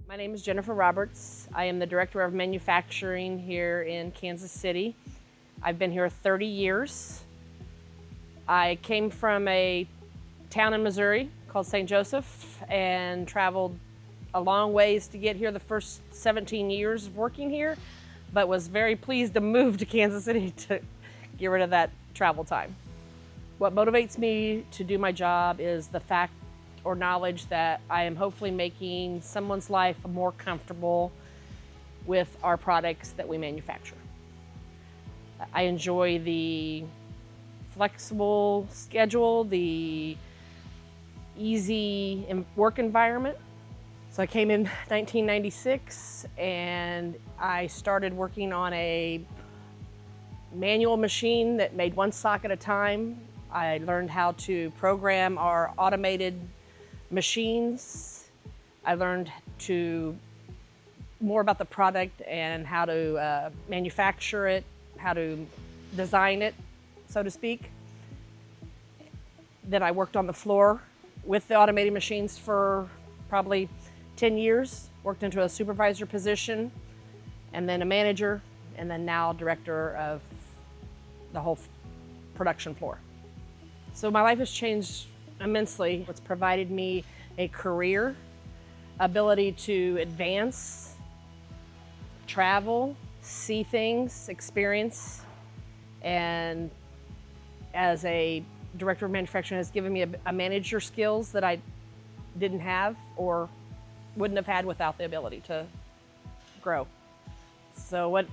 My name is Jennifer Roberts. I am the Director of Manufacturing here in Kansas City. I've been here 30 years. I came from a town in Missouri called St. Joseph and traveled a long ways to get here the first 17 years of working here, but was very pleased to move to Kansas City to get rid of that travel time. What motivates me to do my job is the fact or knowledge that I am hopefully making someone's life more comfortable with our products that we manufacture. I enjoy the flexible schedule, the easy work environment. So I came in 1996 and I started working on a manual machine that made one sock at a time. I learned how to program our automated machines. I learned more about the product and how to manufacture it, how to design it, so to speak. Then I worked on the floor with the automated machines for probably 10 years, worked into a supervisor position, and then a manager, and then now director of the whole production floor. So my life has changed immensely. It's provided me a career, ability to advance, travel, see things, experience, and as a director of manufacturing has given me a manager skills that I didn't have or wouldn't have had without the ability to grow. So what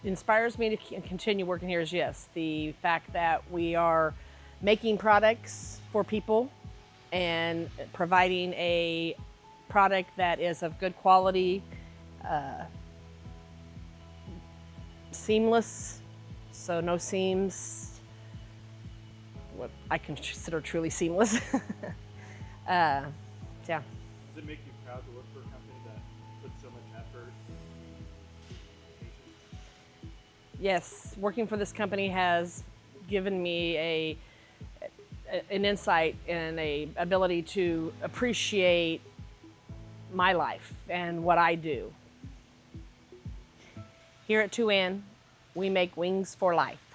inspires me to continue working here is, yes, the fact that we are making products for people and providing a product that is of good quality, seamless, so no seams, what I consider truly seamless. Yeah. Does it make you proud to work for a company that puts so much effort and patience? Yes, working for this company has given me an insight and an ability to appreciate my life and what I do. Here at Thuasne, we make wings for life.